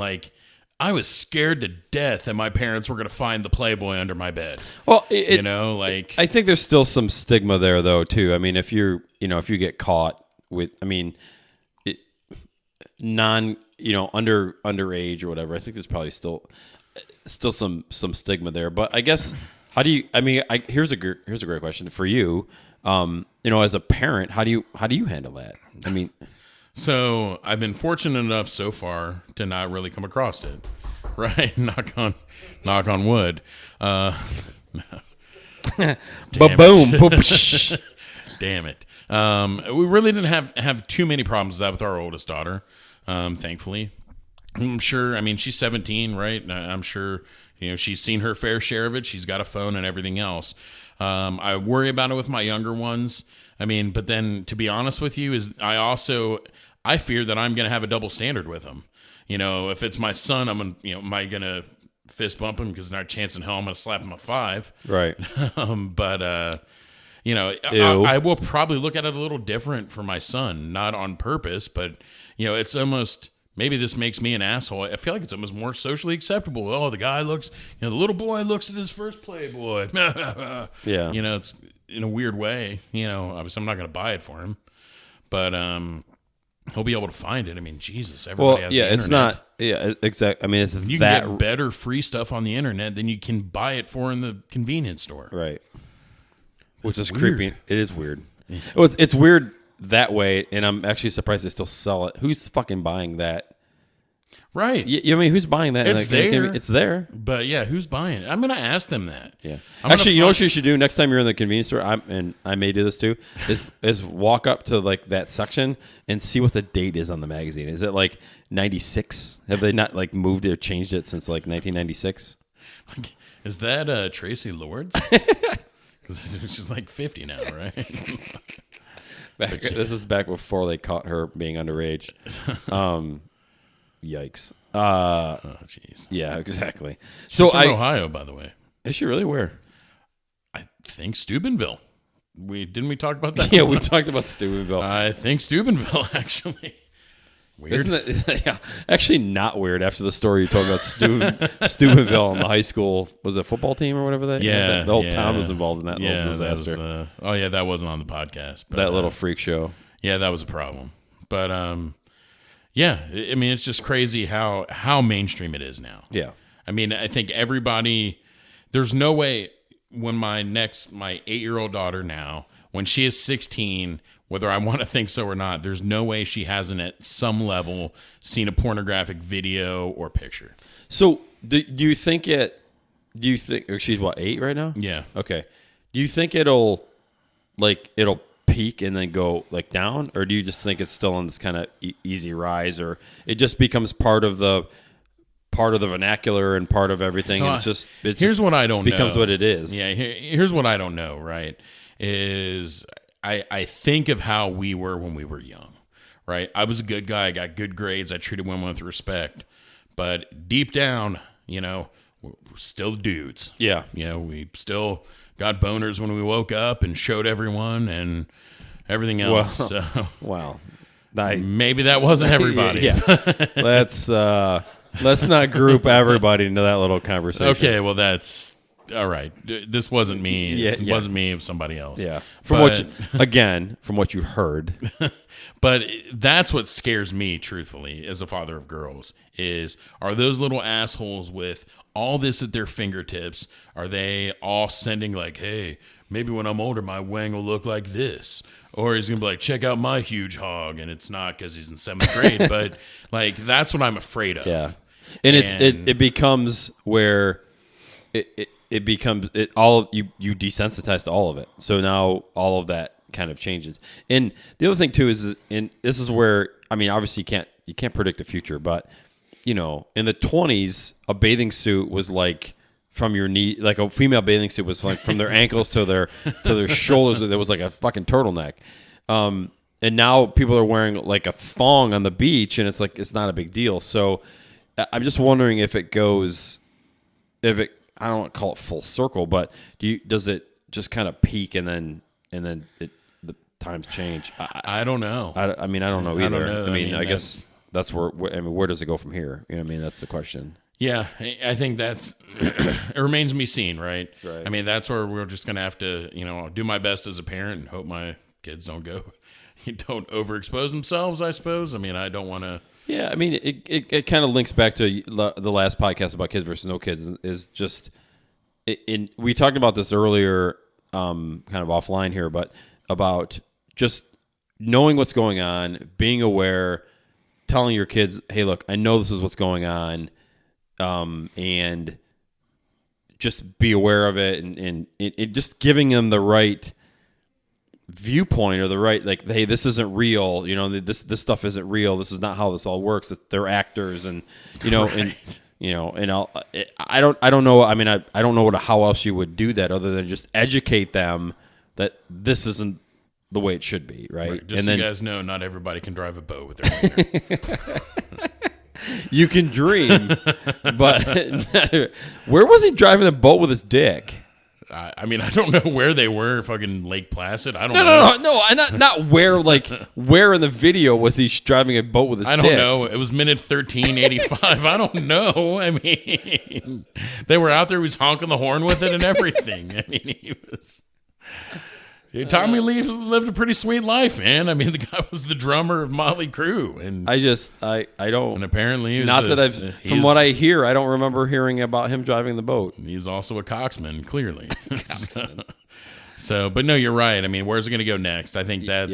I was scared to death that my parents were going to find the Playboy under my bed. Well, I think there's still some stigma there, though, too. I mean, if you get caught with, underage or whatever. I think there's probably still some stigma there. But I guess how do you? I mean, here's a great question for you. As a parent, how do you handle that? I mean, so I've been fortunate enough so far to not really come across it. Right, knock on wood. Boom! Damn it. We really didn't have too many problems with that with our oldest daughter. Thankfully, I'm sure. I mean, she's 17, right? I'm sure she's seen her fair share of it. She's got a phone and everything else. I worry about it with my younger ones. I mean, but then to be honest with you, I fear that I'm going to have a double standard with them. If it's my son, am I going to fist bump him because not a chance in hell I'm going to slap him a 5. Right. But I will probably look at it a little different for my son, not on purpose, but it's almost, maybe this makes me an asshole. I feel like it's almost more socially acceptable. Oh, the guy looks, the little boy looks at his first Playboy. Yeah. It's in a weird way, obviously I'm not going to buy it for him, but, he'll be able to find it. I mean, Jesus, everybody has the internet. It's not. Yeah, exactly. I mean, it's you that can get better free stuff on the internet than you can buy it for in the convenience store. Right. Which is creepy. It is weird. Well, it's weird that way, and I'm actually surprised they still sell it. Who's fucking buying that? Right. I mean, who's buying that? It's there. It's there. But yeah, who's buying it? I'm going to ask them that. Yeah. Actually, you know what you should do next time you're in the convenience store, and I may do this too, is walk up to like that section and see what the date is on the magazine. Is it like 96? Have they not like moved or changed it since like 1996? Is that Tracy Lords? Because she's like 50 now, right? This is back before they caught her being underage. Yikes. Oh, jeez. Yeah, exactly. She's from Ohio, by the way. Is she really? Where? I think Steubenville. Didn't we talk about that? Yeah, we talked about Steubenville. I think Steubenville, actually. Weird. Isn't it? Yeah, actually not weird after the story you told about Steubenville and the high school. Was it a football team or whatever that? Yeah. The whole town was involved in that little disaster. That wasn't on the podcast. But, that little freak show. Yeah, that was a problem. But, yeah, I mean, it's just crazy how mainstream it is now. Yeah. I mean, I think everybody, there's no way when my 8-year-old daughter now, when she is 16, whether I want to think so or not, there's no way she hasn't at some level seen a pornographic video or picture. So do you think she's what, 8 right now? Yeah. Okay. Do you think it'll peak and then go like down, or do you just think it's still on this kind of easy rise, or it just becomes part of the vernacular and part of everything? So and here's what I don't becomes know. What it is. Yeah. Here's what I don't know. Right. Is I think of how we were when we were young. Right. I was a good guy. I got good grades. I treated women with respect, but deep down, we're still dudes. Yeah. We still got boners when we woke up and showed everyone and everything else. Wow. Maybe that wasn't everybody. Yeah. Let's not group everybody into that little conversation. Okay, well that's all right. This wasn't me. It wasn't me. It was somebody else. Yeah. From what you heard. But that's what scares me, truthfully, as a father of girls, are those little assholes with all this at their fingertips, are they all sending like, hey, maybe when I'm older, my wang will look like this? Or he's going to be like, check out my huge hog. And it's not because he's in 7th grade. But like, that's what I'm afraid of. Yeah. And it becomes where it becomes you desensitize to all of it. So now all of that kind of changes. And the other thing too is, and this is where, I mean, obviously you can't predict the future, but in the 20s, a bathing suit was like from your knee, like a female bathing suit was like from their ankles to their shoulders. There was like a fucking turtleneck. And now people are wearing like a thong on the beach, and it's like it's not a big deal. So I'm just wondering if I don't want to call it full circle, but does it just kind of peak and then the times change? I don't know. I mean, I don't know either. I don't know. I mean, I guess that's where does it go from here? You know what I mean? That's the question. Yeah, I think that's it remains to be seen, right? Right. I mean, that's where we're just going to have to, do my best as a parent and hope my kids don't overexpose themselves, I suppose. I mean, I don't want to. Yeah, I mean, it kind of links back to the last podcast about kids versus no kids. Is just we talked about this earlier, kind of offline here, but about just knowing what's going on, being aware, telling your kids, "Hey, look, I know this is what's going on," and just be aware of it, and just giving them the right viewpoint or the right, like, hey, this isn't real, this stuff isn't real, this is not how this all works, they're actors, and right. I don't know, I mean, I don't know how else you would do that other than just educate them that this isn't the way it should be, right? Just so you guys know, not everybody can drive a boat with their wiener. You can dream, but where was he driving the boat with his dick? I mean, I don't know where they were, fucking Lake Placid. I don't know. No, not where, like, where in the video was he driving a boat with his dick? I don't know. It was minute 13:85. I don't know. I mean, they were out there. He was honking the horn with it and everything. I mean, he was... Tommy Lee lived a pretty sweet life, man. I mean, the guy was the drummer of Motley Crue, and I don't. And apparently, from what I hear, I don't remember hearing about him driving the boat. He's also a coxman, clearly. So, but no, you're right. I mean, where's it going to go next? I think that's,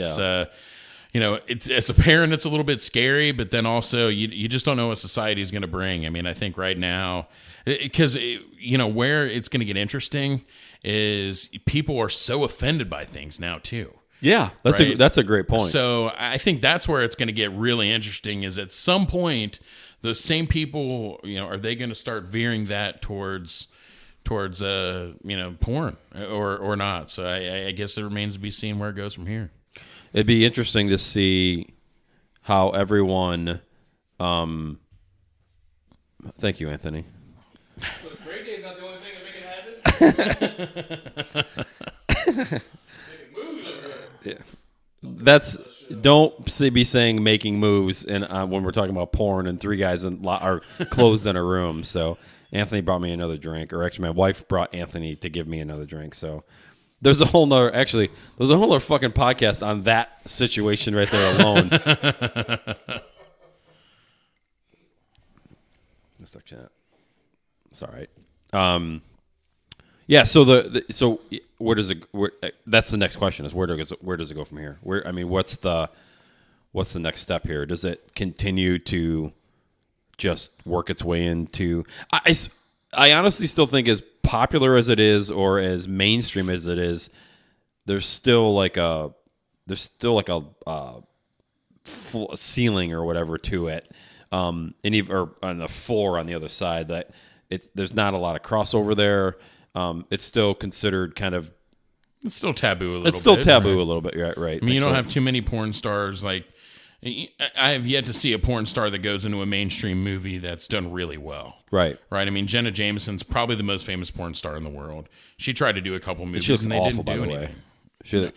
it's as a parent, it's a little bit scary, but then also you just don't know what society is going to bring. I mean, I think right now, because where it's going to get interesting is people are so offended by things now too. Yeah, that's a great point. So I think that's where it's going to get really interesting. Is at some point those same people, are they going to start veering that towards porn or not? So I guess it remains to be seen where it goes from here. It'd be interesting to see how everyone. Thank you, Anthony. Great Day's not the only thing that make it happen. Yeah. That's don't be saying making moves and when we're talking about porn and three guys are closed in a room. So Anthony brought me another drink, or actually my wife brought Anthony to give me another drink. So there's a whole nother fucking podcast on that situation right there alone. It's all right. Yeah. So so where does it? That's the next question: is where does it go from here? What's the next step here? Does it continue to just work its way into? I honestly still think, as popular as it is, or as mainstream as it is, there's still like a ceiling or whatever to it, or on the floor on the other side that there's not a lot of crossover there. It's still considered kind of. It's still taboo a little bit. It's still taboo a little bit, right? I mean, you don't have too many porn stars. Like, I have yet to see a porn star that goes into a mainstream movie that's done really well. Right. I mean, Jenna Jameson's probably the most famous porn star in the world. She tried to do a couple movies, she looks and they awful, didn't do anything.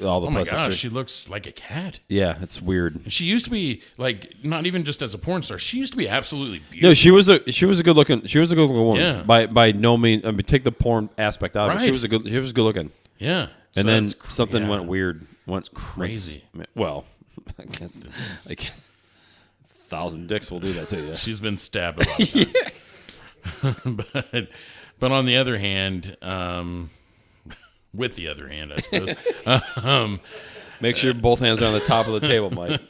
Oh my gosh, she looks like a cat. Yeah, it's weird. She used to be like, not even just as a porn star. She used to be absolutely beautiful. No, she was a good looking woman. Yeah. By no means. I mean, take the porn aspect out of it. She was good looking. Yeah. And then something went weird. Went crazy. Well, I guess 1,000 dicks will do that to you. She's been stabbed a lot of times. But on the other hand, with the other hand, I suppose. Make sure both hands are on the top of the table, Mike.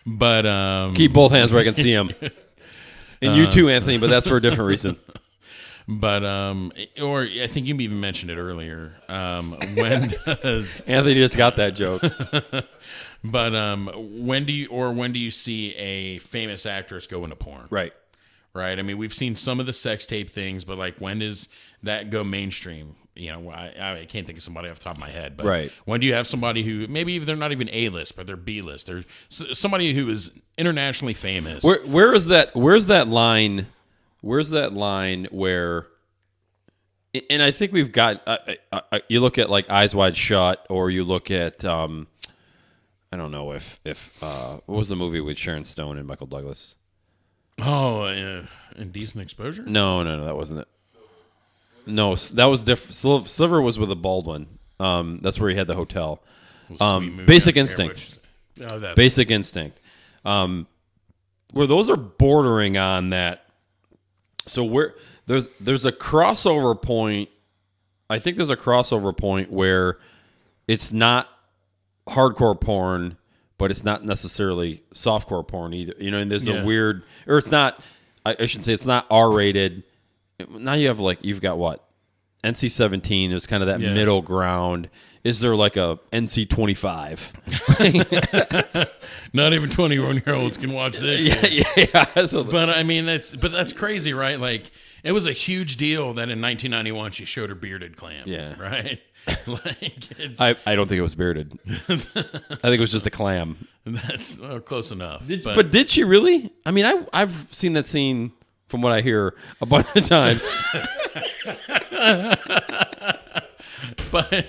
But keep both hands where I can see them. And you too, Anthony, but that's for a different reason. But or I think you even mentioned it earlier. When does Anthony just got that joke? But when do you see a famous actress go into porn? Right. I mean, we've seen some of the sex tape things, but like, when does that go mainstream? I can't think of somebody off the top of my head. But right. When do you have somebody who maybe they're not even A-list, but they're B-list? They're somebody who is internationally famous. Where's that line? Where's that line where? And I think we've got. You look at like Eyes Wide Shut, or you look at. I don't know if what was the movie with Sharon Stone and Michael Douglas? Oh, Indecent Exposure? No, that wasn't it. No, that was different. Sliver was with a Baldwin. That's where he had the hotel. Basic Instinct. Basic Instinct. where those are bordering on that. So there's a crossover point. I think there's a crossover point where it's not hardcore porn, but it's not necessarily softcore porn either. And there's a weird, or it's not. I should say it's not R-rated. Now you've got what? NC-17 is kind of that middle ground. Is there like a NC-25? Not even 21-year-olds can watch this. Yeah. But I mean, that's crazy, right? Like, it was a huge deal that in 1991 she showed her bearded clam. Yeah. Right. Like, I don't think it was bearded. I think it was just a clam. That's close enough. But did she really? I mean, I've seen that scene from what I hear a bunch of times. But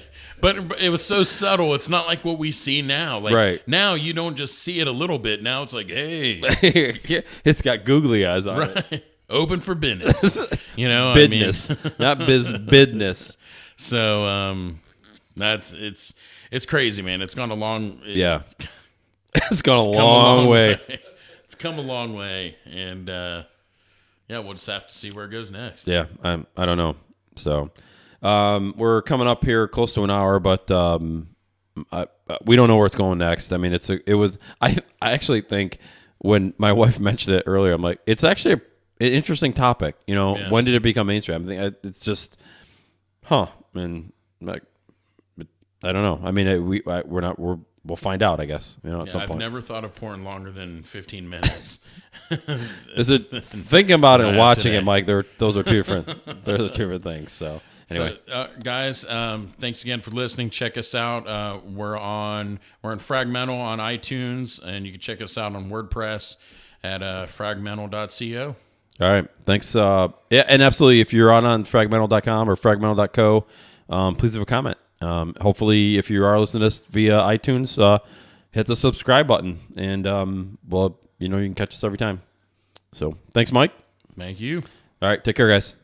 it was so subtle. It's not like what we see now. Like right. Now you don't just see it a little bit. Now it's like, hey, it's got googly eyes on it. Open for business. Business, not business. So it's crazy, man. It's gone a long. It's gone a long way. It's come a long way, and we'll just have to see where it goes next. Yeah, I don't know. So. We're coming up here close to an hour, but we don't know where it's going next. I mean, I actually think when my wife mentioned it earlier, I'm like, it's actually an interesting topic. When did it become mainstream? I think it's just, and like, I don't know. I mean, we'll find out, I guess. At some point. I've never thought of porn longer than 15 minutes. Thinking about it and watching it, Mike? Those are two different things. So. Anyway. So, guys, thanks again for listening. Check us out. We're in Fragmental on iTunes, and you can check us out on WordPress at fragmental.co. All right. Thanks. And absolutely, if you're on fragmental.com or fragmental.co, please leave a comment. Hopefully, if you are listening to this via iTunes, hit the subscribe button, and you can catch us every time. So thanks, Mike. Thank you. All right. Take care, guys.